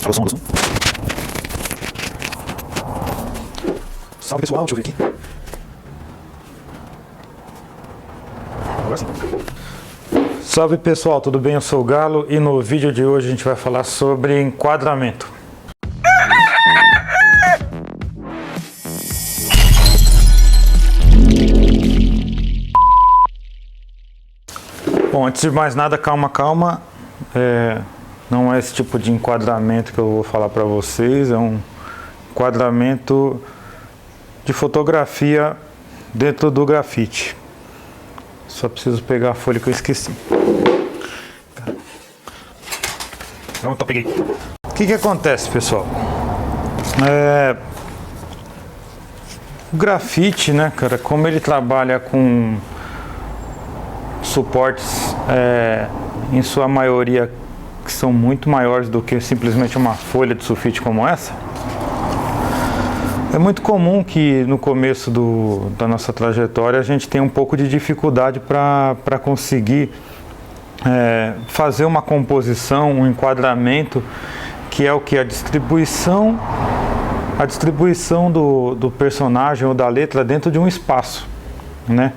Alô, som, alô, som. Salve pessoal, deixa eu ver aqui. Agora sim. Salve pessoal, tudo bem? Eu sou o Galo e no vídeo de hoje a gente vai falar sobre enquadramento. Bom, antes de mais nada, calma. Não é esse tipo de enquadramento que eu vou falar para vocês, é um enquadramento de fotografia dentro do grafite. Só preciso pegar a folha que eu esqueci. Pronto, peguei. O que acontece, pessoal? O grafite, né, cara, como ele trabalha com suportes, em sua maioria, que são muito maiores do que simplesmente uma folha de sulfite como essa, é muito comum que no começo da nossa trajetória a gente tenha um pouco de dificuldade para conseguir fazer uma composição, um enquadramento, que é o que? A distribuição do personagem ou da letra dentro de um espaço, né?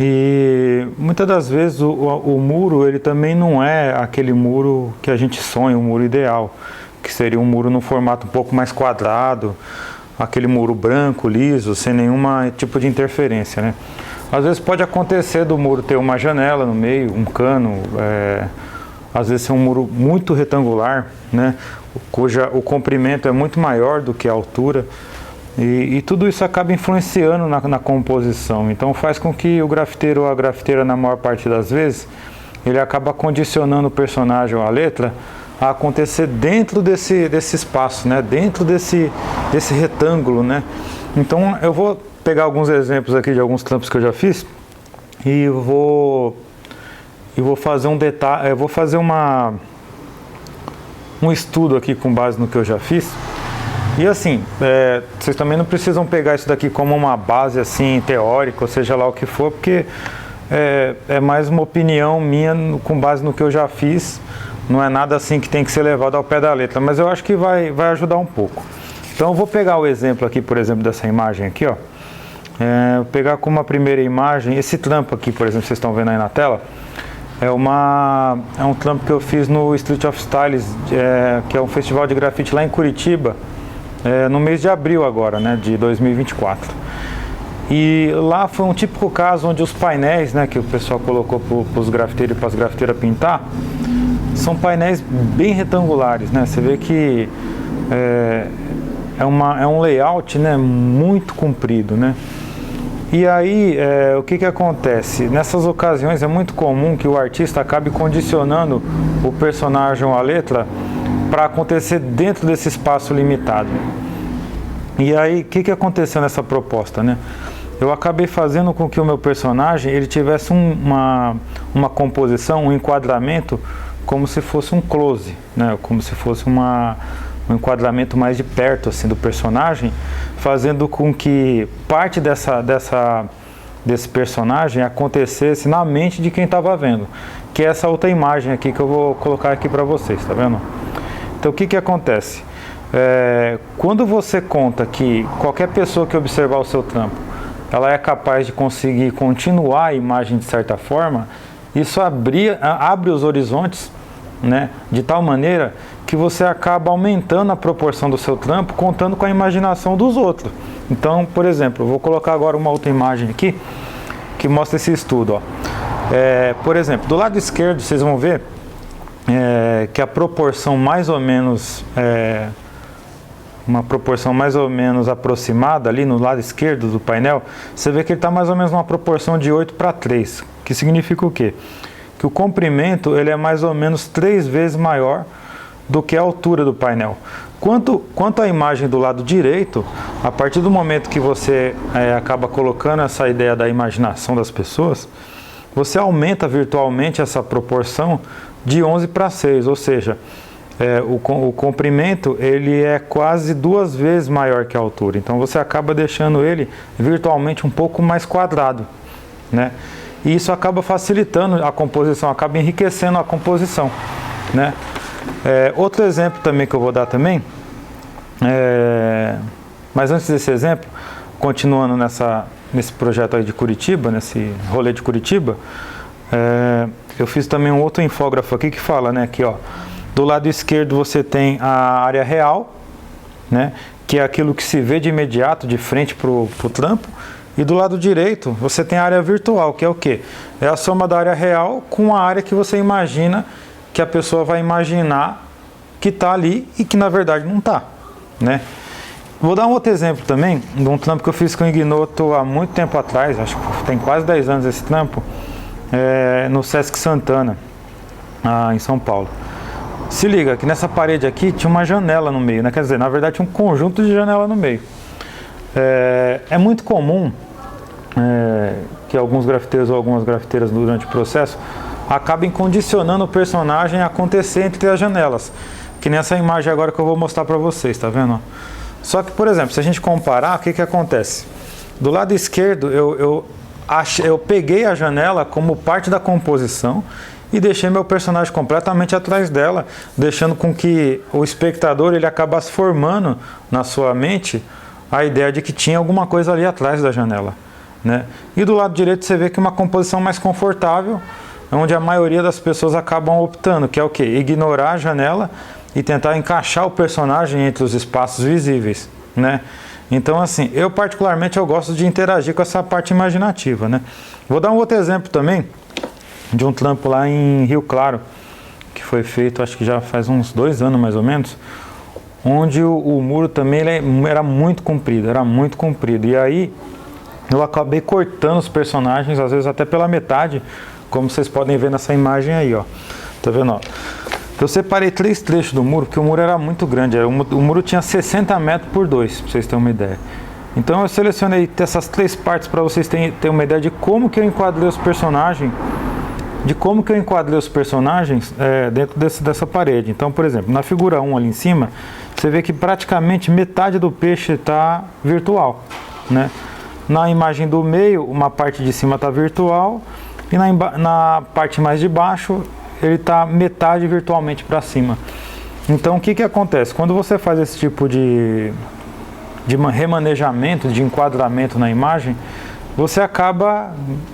E muitas das vezes o muro, ele também não é aquele muro que a gente sonha, o muro ideal, que seria um muro no formato um pouco mais quadrado, aquele muro branco, liso, sem nenhum tipo de interferência, né? Às vezes pode acontecer do muro ter uma janela no meio, um cano, às vezes é um muro muito retangular, né? O comprimento é muito maior do que a altura. E tudo isso acaba influenciando na composição, então faz com que o grafiteiro ou a grafiteira, na maior parte das vezes, ele acaba condicionando o personagem ou a letra a acontecer dentro desse espaço, né? Dentro desse retângulo, né? Então eu vou pegar alguns exemplos aqui de alguns trampos que eu já fiz e vou fazer um detalhe, eu vou fazer um estudo aqui com base no que eu já fiz. E assim, vocês também não precisam pegar isso daqui como uma base assim teórica, ou seja lá o que for, porque é mais uma opinião minha com base no que eu já fiz. Não é nada assim que tem que ser levado ao pé da letra, mas eu acho que vai ajudar um pouco. Então eu vou pegar o exemplo aqui, por exemplo, dessa imagem aqui, ó. Vou pegar como uma primeira imagem, esse trampo aqui, por exemplo, vocês estão vendo aí na tela, é um trampo que eu fiz no Street of Styles, que é um festival de grafite lá em Curitiba, no mês de abril agora, né, de 2024. E lá foi um típico caso onde os painéis, né, que o pessoal colocou para os grafiteiros e para as grafiteiras pintar, são painéis bem retangulares, né? Você vê que é um layout, né, muito comprido, né? E aí, o que acontece? Nessas ocasiões é muito comum que o artista acabe condicionando o personagem ou a letra para acontecer dentro desse espaço limitado. E aí, o que aconteceu nessa proposta, né? Eu acabei fazendo com que o meu personagem ele tivesse uma composição, um enquadramento como se fosse um close, né? Como se fosse um enquadramento mais de perto assim do personagem, fazendo com que parte desse personagem acontecesse na mente de quem estava vendo, que é essa outra imagem aqui que eu vou colocar aqui para vocês, tá vendo? Então o que acontece? Quando você conta que qualquer pessoa que observar o seu trampo, ela é capaz de conseguir continuar a imagem de certa forma, isso abre os horizontes, né, de tal maneira que você acaba aumentando a proporção do seu trampo, contando com a imaginação dos outros. Então, por exemplo, eu vou colocar agora uma outra imagem aqui, que mostra esse estudo, ó. Por exemplo, do lado esquerdo, vocês vão ver que a proporção mais ou menos, uma proporção mais ou menos aproximada ali no lado esquerdo do painel, você vê que ele está mais ou menos numa proporção de 8:3, que significa o quê? Que o comprimento ele é mais ou menos 3 vezes maior do que a altura do painel. Quanto à imagem do lado direito, a partir do momento que você acaba colocando essa ideia da imaginação das pessoas, você aumenta virtualmente essa proporção de 11:6, ou seja, o comprimento ele é quase 2 vezes maior que a altura. Então você acaba deixando ele virtualmente um pouco mais quadrado, né? E isso acaba facilitando a composição, acaba enriquecendo a composição, né? Outro exemplo também que eu vou dar também, mas antes desse exemplo, continuando nesse projeto aí de Curitiba, nesse rolê de Curitiba, eu fiz também um outro infógrafo aqui que fala, né, aqui ó, do lado esquerdo você tem a área real, né, que é aquilo que se vê de imediato, de frente para o trampo, e do lado direito você tem a área virtual, que é o quê? É a soma da área real com a área que você imagina, que a pessoa vai imaginar que está ali e que na verdade não está, né? Vou dar um outro exemplo também, de um trampo que eu fiz com o Ignoto há muito tempo atrás, acho que tem quase 10 anos esse trampo, no Sesc Santana, em São Paulo. Se liga que nessa parede aqui tinha uma janela no meio, né? Quer dizer, na verdade tinha um conjunto de janela no meio. É muito comum que alguns grafiteiros ou algumas grafiteiras durante o processo acabem condicionando o personagem a acontecer entre as janelas, que nessa imagem agora que eu vou mostrar para vocês, tá vendo? Só que, por exemplo, se a gente comparar, o que acontece? Do lado esquerdo eu peguei a janela como parte da composição e deixei meu personagem completamente atrás dela, deixando com que o espectador ele acabasse formando na sua mente a ideia de que tinha alguma coisa ali atrás da janela, né? E do lado direito você vê que uma composição mais confortável, onde a maioria das pessoas acabam optando, que é o quê? Ignorar a janela e tentar encaixar o personagem entre os espaços visíveis, né? Então, assim, eu particularmente eu gosto de interagir com essa parte imaginativa, né? Vou dar um outro exemplo também de um trampo lá em Rio Claro, que foi feito, acho que já faz uns 2 anos mais ou menos, onde o muro também era muito comprido, e aí eu acabei cortando os personagens, às vezes até pela metade, como vocês podem ver nessa imagem aí, ó. Tá vendo, ó? Eu separei 3 trechos do muro, porque o muro era muito grande, o muro tinha 60 metros por 2, pra vocês terem uma ideia. Então eu selecionei essas 3 partes para vocês terem uma ideia de como que eu enquadrei os personagens, dentro dessa parede. Então, por exemplo, na figura 1 ali em cima, você vê que praticamente metade do peixe está virtual, né? Na imagem do meio, uma parte de cima está virtual e na parte mais de baixo ele está metade virtualmente para cima. Então, o que acontece? Quando você faz esse tipo de remanejamento, de enquadramento na imagem, você acaba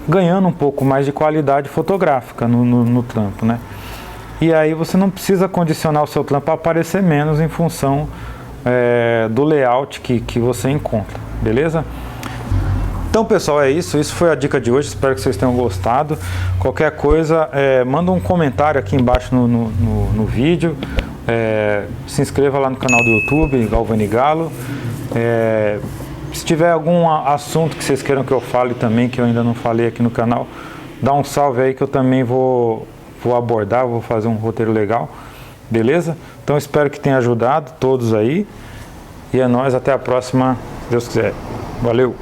ganhando um pouco mais de qualidade fotográfica no trampo, né? E aí você não precisa condicionar o seu trampo para aparecer menos em função do layout que você encontra, beleza? Então, pessoal, é isso. Isso foi a dica de hoje. Espero que vocês tenham gostado. Qualquer coisa, manda um comentário aqui embaixo no vídeo. Se inscreva lá no canal do YouTube, Galvani Galo. Se tiver algum assunto que vocês queiram que eu fale também, que eu ainda não falei aqui no canal, dá um salve aí que eu também vou abordar, vou fazer um roteiro legal. Beleza? Então, espero que tenha ajudado todos aí. E é nóis. Até a próxima, se Deus quiser. Valeu!